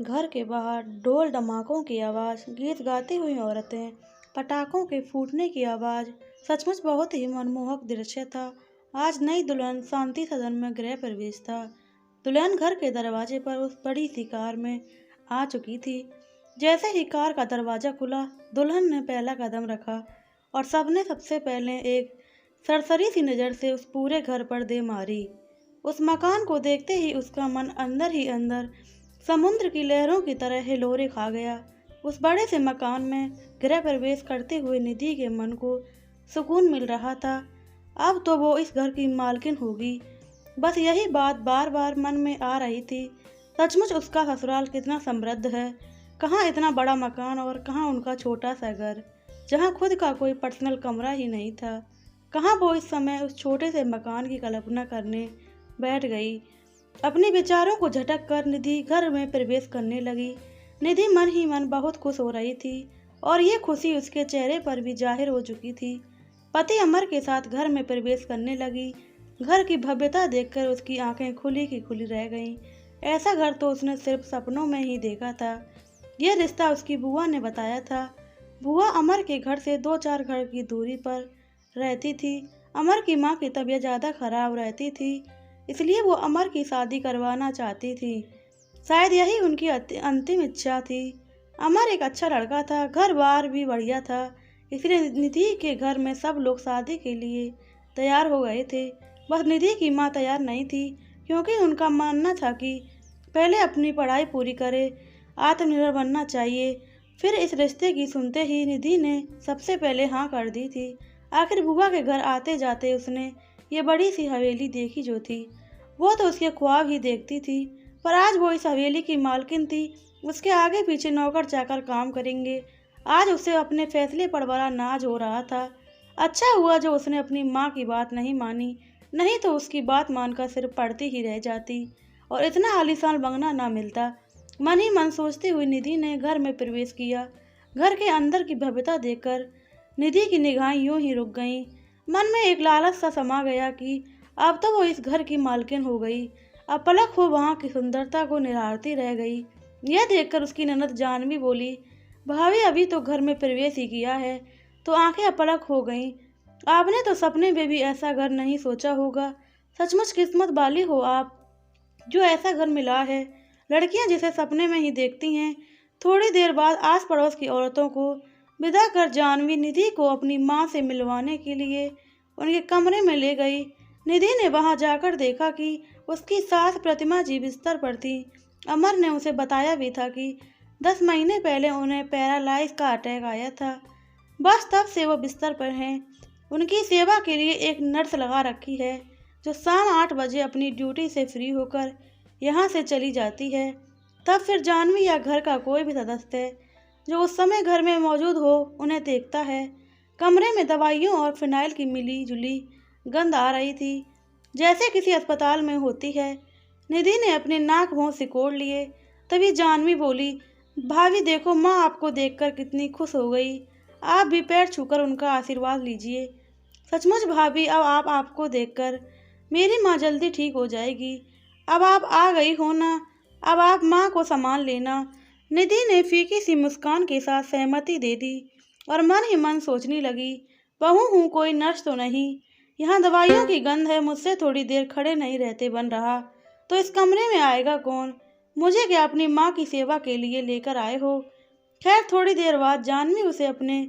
घर के बाहर ढोल ढमाकों की आवाज़, गीत गाती हुई औरतें, पटाखों के फूटने की आवाज़, सचमुच बहुत ही मनमोहक दृश्य था। आज नई दुल्हन शांति सदन में गृह प्रवेश था। दुल्हन घर के दरवाजे पर उस बड़ी सी कार में आ चुकी थी। जैसे ही कार का दरवाज़ा खुला, दुल्हन ने पहला कदम रखा और सबने सबसे पहले एक सरसरी सी नज़र से उस पूरे घर पर दे मारी। उस मकान को देखते ही उसका मन अंदर ही अंदर समुद्र की लहरों की तरह हिलोरे खा गया। उस बड़े से मकान में गृह प्रवेश करते हुए निधि के मन को सुकून मिल रहा था। अब तो वो इस घर की मालकिन होगी। बस यही बात बार बार मन में आ रही थी। सचमुच उसका ससुराल कितना समृद्ध है। कहाँ इतना बड़ा मकान और कहाँ उनका छोटा सा घर, जहाँ खुद का कोई पर्सनल कमरा ही नहीं था। कहाँ वो इस समय उस छोटे से मकान की कल्पना करने बैठ गई। अपने विचारों को झटक कर निधि घर में प्रवेश करने लगी। निधि मन ही मन बहुत खुश हो रही थी और ये खुशी उसके चेहरे पर भी जाहिर हो चुकी थी। पति अमर के साथ घर में प्रवेश करने लगी। घर की भव्यता देखकर उसकी आंखें खुली की खुली रह गईं। ऐसा घर तो उसने सिर्फ सपनों में ही देखा था। यह रिश्ता उसकी बुआ ने बताया था। बुआ अमर के घर से 2-4 घर की दूरी पर रहती थी। अमर की माँ की तबीयत ज़्यादा खराब रहती थी, इसलिए वो अमर की शादी करवाना चाहती थी। शायद यही उनकी अंतिम इच्छा थी। अमर एक अच्छा लड़का था, घर बार भी बढ़िया था, इसलिए निधि के घर में सब लोग शादी के लिए तैयार हो गए थे। बस निधि की माँ तैयार नहीं थी, क्योंकि उनका मानना था कि पहले अपनी पढ़ाई पूरी करे, आत्मनिर्भर बनना चाहिए। फिर इस रिश्ते की सुनते ही निधि ने सबसे पहले हाँ कर दी थी। आखिर बुआ के घर आते जाते उसने ये बड़ी सी हवेली देखी जो थी। वो तो उसके ख्वाब ही देखती थी, पर आज वो इस हवेली की मालकिन थी। उसके आगे पीछे नौकर चाकर काम करेंगे। आज उसे अपने फैसले पर बड़ा नाज हो रहा था। अच्छा हुआ जो उसने अपनी माँ की बात नहीं मानी, नहीं तो उसकी बात मानकर सिर्फ पड़ती ही रह जाती और इतना आलीशान बंगला ना मिलता। मन ही मन सोचती हुई निधि ने घर में प्रवेश किया। घर के अंदर की भव्यता देखकर निधि की निगाहें यूं ही रुक गईं। मन में एक लालच सा समा गया कि अब तो वो इस घर की मालकिन हो गई। अब पलक हो वहाँ की सुंदरता को निहारती रह गई। यह देखकर उसकी ननद जानवी बोली, भाभी अभी तो घर में प्रवेश ही किया है तो आंखें अपलक हो गईं। आपने तो सपने में भी ऐसा घर नहीं सोचा होगा। सचमुच किस्मत वाली हो आप, जो ऐसा घर मिला है। लड़कियां जिसे सपने में ही देखती हैं। थोड़ी देर बाद आस पड़ोस की औरतों को विदा कर जानवी निधि को अपनी माँ से मिलवाने के लिए उनके कमरे में ले गई। निधि ने वहां जाकर देखा कि उसकी सास प्रतिमा जी बिस्तर पर थी। अमर ने उसे बताया भी था कि 10 महीने पहले उन्हें पैरालाइज का अटैक आया था। बस तब से वो बिस्तर पर हैं। उनकी सेवा के लिए एक नर्स लगा रखी है, जो शाम 8 बजे अपनी ड्यूटी से फ्री होकर यहाँ से चली जाती है। तब फिर जानवी या घर का कोई भी सदस्य जो उस समय घर में मौजूद हो उन्हें देखता है। कमरे में दवाइयों और फिनाइल की मिली जुली गंध आ रही थी, जैसे किसी अस्पताल में होती है। निधि ने अपने नाक भौं सिकोड़ लिए। तभी जानवी बोली, भाभी देखो, माँ आपको देखकर कितनी खुश हो गई। आप भी पैर छूकर उनका आशीर्वाद लीजिए। सचमुच भाभी, अब आपको देखकर मेरी माँ जल्दी ठीक हो जाएगी। अब आप आ गई हो ना, अब आप माँ को संभाल लेना। निधि ने फीकी सी मुस्कान के साथ सहमति दे दी और मन ही मन सोचने लगी, बहू हूँ, कोई नर्स तो नहीं। यहाँ दवाइयों की गंध है, मुझसे थोड़ी देर खड़े नहीं रहते बन रहा, तो इस कमरे में आएगा कौन? मुझे क्या अपनी माँ की सेवा के लिए लेकर आए हो? खैर थोड़ी देर बाद जानवी उसे अपने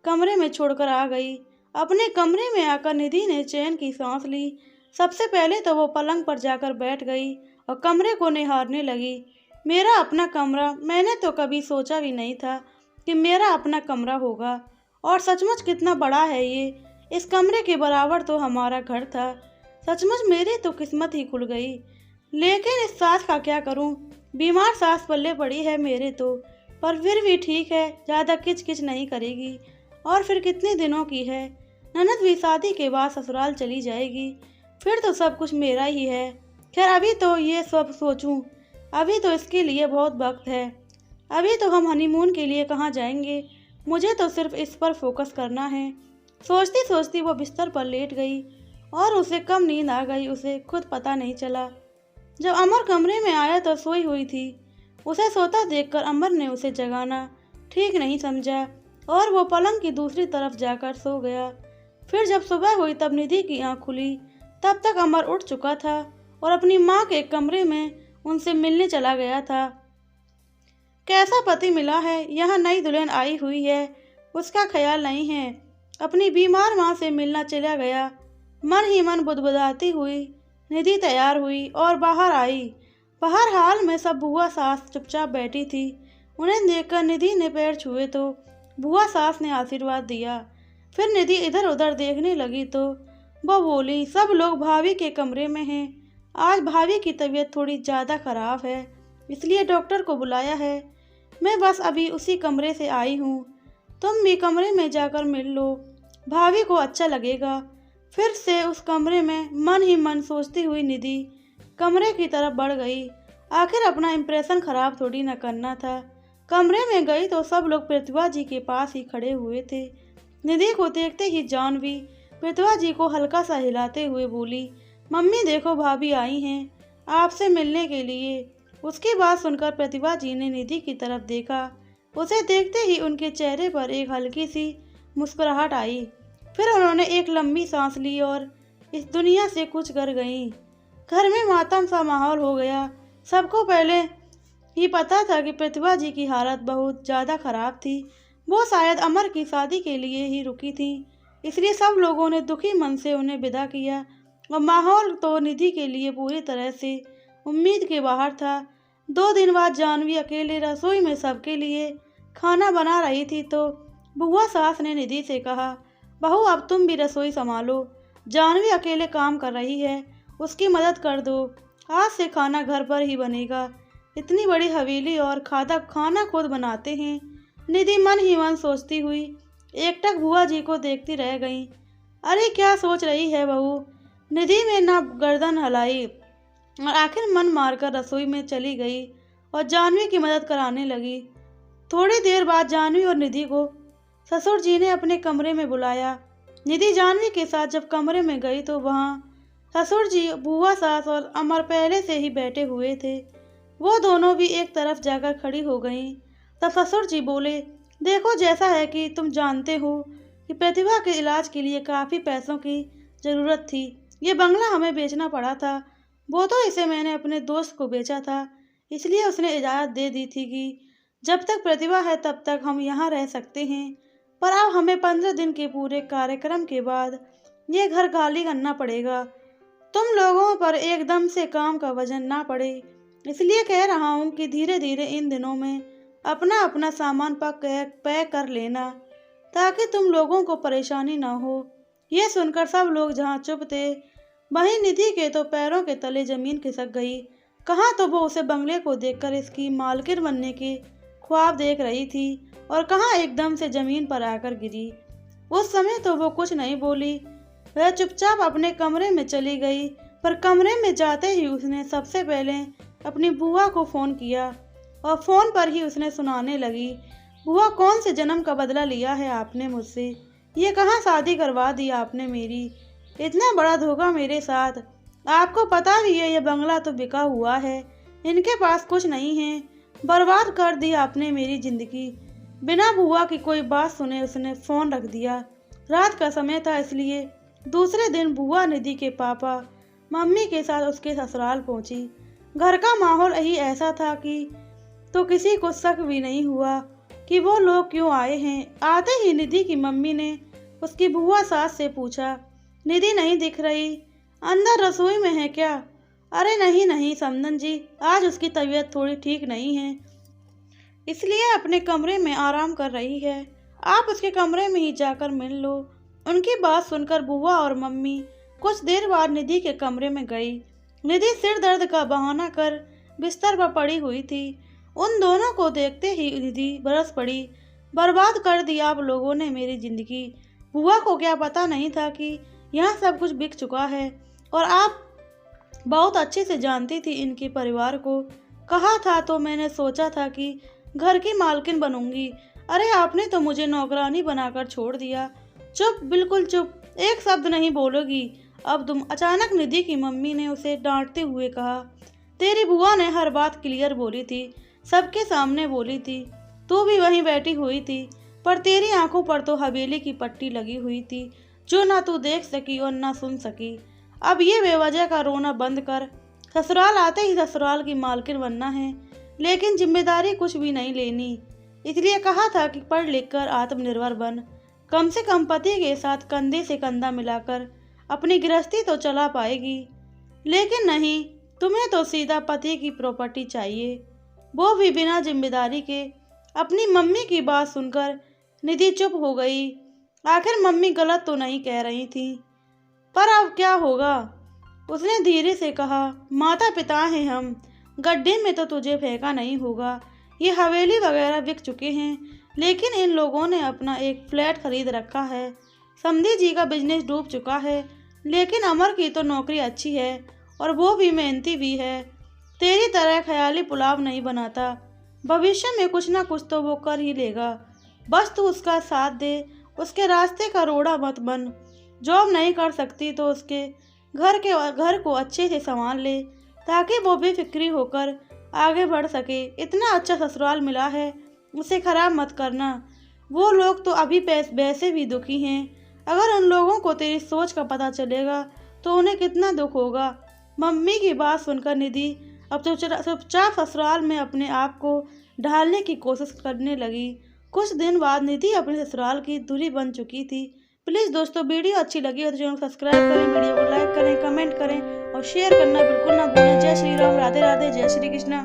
कमरे में छोड़कर आ गई। अपने कमरे में आकर निधि ने चैन की सांस ली। सबसे पहले तो वो पलंग पर जाकर बैठ गई और कमरे को निहारने लगी। मेरा अपना कमरा, मैंने तो कभी सोचा भी नहीं था कि मेरा अपना कमरा होगा। और सचमुच कितना बड़ा है ये। इस कमरे के बराबर तो हमारा घर था। सचमुच मेरी तो किस्मत ही खुल गई। लेकिन इस सास का क्या करूं? बीमार सास पल्ले पड़ी है मेरे तो, पर फिर भी ठीक है, ज़्यादा किच किच नहीं करेगी। और फिर कितने दिनों की है? ननद भी शादी के बाद ससुराल चली जाएगी, फिर तो सब कुछ मेरा ही है। खैर अभी तो ये सब सोचूं, अभी तो इसके लिए बहुत वक्त है। अभी तो हम हनीमून के लिए कहाँ जाएंगे, मुझे तो सिर्फ इस पर फोकस करना है। सोचती सोचती वो बिस्तर पर लेट गई और उसे कब नींद आ गई उसे खुद पता नहीं चला। जब अमर कमरे में आया तो सोई हुई थी। उसे सोता देखकर अमर ने उसे जगाना ठीक नहीं समझा और वो पलंग की दूसरी तरफ जाकर सो गया। फिर जब सुबह हुई तब निधि की आंख खुली। तब तक अमर उठ चुका था और अपनी माँ के कमरे में उनसे मिलने चला गया था। कैसा पति मिला है, यहाँ नई दुल्हन आई हुई है, उसका ख्याल नहीं है। अपनी बीमार माँ से मिलना चला गया। मन ही मन बुदबुदाती हुई निधि तैयार हुई और बाहर आई। बाहर हाल में सब बुआ सास चुपचाप बैठी थी। उन्हें देखकर निधि ने पैर छुए तो बुआ सास ने आशीर्वाद दिया। फिर निधि इधर उधर देखने लगी तो वो बोली, सब लोग भाभी के कमरे में हैं। आज भाभी की तबीयत थोड़ी ज़्यादा खराब है, इसलिए डॉक्टर को बुलाया है। मैं बस अभी उसी कमरे से आई हूँ, तुम भी कमरे में जाकर मिल लो, भाभी को अच्छा लगेगा। फिर से उस कमरे में मन ही मन सोचती हुई निधि कमरे की तरफ बढ़ गई। आखिर अपना इम्प्रेशन खराब थोड़ी न करना था। कमरे में गई तो सब लोग प्रतिभा जी के पास ही खड़े हुए थे। निधि को देखते ही जानवी प्रतिभा जी को हल्का सा हिलाते हुए बोली, मम्मी देखो भाभी आई हैं आपसे मिलने के लिए। उसकी बात सुनकर प्रतिभा जी ने निधि की तरफ देखा। उसे देखते ही उनके चेहरे पर एक हल्की सी मुस्कुराहट आई। फिर उन्होंने एक लंबी सांस ली और इस दुनिया से कुछ कर गईं। घर में मातम सा माहौल हो गया। सबको पहले ही पता था कि प्रतिभा जी की हालत बहुत ज़्यादा खराब थी। वो शायद अमर की शादी के लिए ही रुकी थी, इसलिए सब लोगों ने दुखी मन से उन्हें विदा किया। और माहौल तो निधि के लिए पूरी तरह से उम्मीद के बाहर था। 2 दिन बाद जानवी अकेले रसोई में सबके लिए खाना बना रही थी तो बुआ सास ने निधि से कहा, बहू अब तुम भी रसोई संभालो, जानवी अकेले काम कर रही है, उसकी मदद कर दो। आज से खाना घर पर ही बनेगा, इतनी बड़ी हवेली और खाना खुद बनाते हैं। निधि मन ही मन सोचती हुई एकटक बुआ जी को देखती रह गई। अरे क्या सोच रही है बहू, निधि में ना गर्दन हिलाई और आखिर मन मारकर रसोई में चली गई और जानवी की मदद कराने लगी। थोड़ी देर बाद जानवी और निधि को ससुर जी ने अपने कमरे में बुलाया। निधि जानवी के साथ जब कमरे में गई तो वहाँ ससुर जी, बुआ सास और अमर पहले से ही बैठे हुए थे। वो दोनों भी एक तरफ जाकर खड़ी हो गईं। तब ससुर जी बोले, देखो जैसा है कि तुम जानते हो कि प्रतिभा के इलाज के लिए काफ़ी पैसों की ज़रूरत थी। ये बंगला हमें बेचना पड़ा था। वो तो इसे मैंने अपने दोस्त को बेचा था, इसलिए उसने इजाज़त दे दी थी कि जब तक प्रतिभा है तब तक हम यहाँ रह सकते हैं। पर अब हमें 15 दिन के पूरे कार्यक्रम के बाद ये घर खाली करना पड़ेगा। तुम लोगों पर एकदम से काम का वजन ना पड़े, इसलिए कह रहा हूँ कि धीरे धीरे इन दिनों में अपना अपना सामान पैक कर लेना, ताकि तुम लोगों को परेशानी ना हो। ये सुनकर सब लोग जहाँ चुप थे, वहीं निधि के तो पैरों के तले जमीन खिसक गई। कहाँ तो वो उसे बंगले को देखकर इसकी मालकिन बनने के ख्वाब देख रही थी और कहाँ एकदम से जमीन पर आकर गिरी। उस समय तो वो कुछ नहीं बोली, वह चुपचाप अपने कमरे में चली गई। पर कमरे में जाते ही उसने सबसे पहले अपनी बुआ को फ़ोन किया और फ़ोन पर ही उसने सुनाने लगी, बुआ कौन से जन्म का बदला लिया है आपने मुझसे, ये कहाँ शादी करवा दी आपने मेरी, इतना बड़ा धोखा मेरे साथ। आपको पता भी है ये बंगला तो बिका हुआ है, इनके पास कुछ नहीं है, बर्बाद कर दी आपने मेरी ज़िंदगी। बिना बुआ की कोई बात सुने उसने फ़ोन रख दिया। रात का समय था, इसलिए दूसरे दिन बुआ निधि के पापा मम्मी के साथ उसके ससुराल पहुंची। घर का माहौल ही ऐसा था कि तो किसी को शक भी नहीं हुआ कि वो लोग क्यों आए हैं। आते ही निधि की मम्मी ने उसकी बुआ सास से पूछा, निधि नहीं दिख रही, अंदर रसोई में है क्या? अरे नहीं नहीं समदन जी, आज उसकी तबीयत थोड़ी ठीक नहीं है, इसलिए अपने कमरे में आराम कर रही है, आप उसके कमरे में ही जाकर मिल लो। उनकी बात सुनकर बुआ और मम्मी कुछ देर बाद निधि के कमरे में गई। निधि सिर दर्द का बहाना कर बिस्तर पर पड़ी हुई थी। उन दोनों को देखते ही निधि बरस पड़ी, बर्बाद कर दी आप लोगों ने मेरी ज़िंदगी। बुआ को क्या पता नहीं था कि यहाँ सब कुछ बिक चुका है और आप बहुत अच्छे से जानती थी इनके परिवार को। कहा था तो मैंने सोचा था कि घर की मालकिन बनूंगी। अरे आपने तो मुझे नौकरानी बनाकर छोड़ दिया। चुप, बिल्कुल चुप, एक शब्द नहीं बोलोगी अब तुम। अचानक निधि की मम्मी ने उसे डांटते हुए कहा, तेरी बुआ ने हर बात क्लियर बोली थी, सबके सामने बोली थी। तू भी वहीं बैठी हुई थी, पर तेरी आंखों पर तो हवेली की पट्टी लगी हुई थी, जो ना तू देख सकी और ना सुन सकी। अब ये बेवजह का रोना बंद कर। ससुराल आते ही ससुराल की मालकिन बनना है, लेकिन जिम्मेदारी कुछ भी नहीं लेनी। इसलिए कहा था कि पढ़ लिख कर आत्मनिर्भर बन, कम से कम पति के साथ कंधे से कंधा मिलाकर अपनी गृहस्थी तो चला पाएगी। लेकिन नहीं, तुम्हें तो सीधा पति की प्रॉपर्टी चाहिए, वो भी बिना जिम्मेदारी के। अपनी मम्मी की बात सुनकर निधि चुप हो गई। आखिर मम्मी गलत तो नहीं कह रही थी, पर अब क्या होगा। उसने धीरे से कहा, माता पिता हैं हम, गड्ढे में तो तुझे फेंका नहीं होगा। ये हवेली वगैरह बिक चुके हैं, लेकिन इन लोगों ने अपना एक फ्लैट खरीद रखा है। समधी जी का बिजनेस डूब चुका है, लेकिन अमर की तो नौकरी अच्छी है और वो भी मेहनती भी है। तेरी तरह ख्याली पुलाव नहीं बनाता। भविष्य में कुछ ना कुछ तो वो कर ही लेगा, बस तू उसका साथ दे, उसके रास्ते का रोड़ा मत बन। जॉब नहीं कर सकती तो उसके घर को अच्छे से संभाल ले, ताकि वो बेफिक्री होकर आगे बढ़ सके। इतना अच्छा ससुराल मिला है, उसे खराब मत करना। वो लोग तो अभी वैसे भी दुखी हैं, अगर उन लोगों को तेरी सोच का पता चलेगा तो उन्हें कितना दुख होगा। मम्मी की बात सुनकर निधि अब चुपचाप ससुराल में अपने आप को ढालने की कोशिश करने लगी। कुछ दिन बाद निधि अपने ससुराल की धुरी बन चुकी थी। प्लीज़ दोस्तों, वीडियो अच्छी लगी हो तो चैनल को सब्सक्राइब करें, वीडियो को लाइक करें, कमेंट करें और शेयर करना बिल्कुल ना भूलें। जय श्री राम, राधे राधे, जय श्री कृष्णा।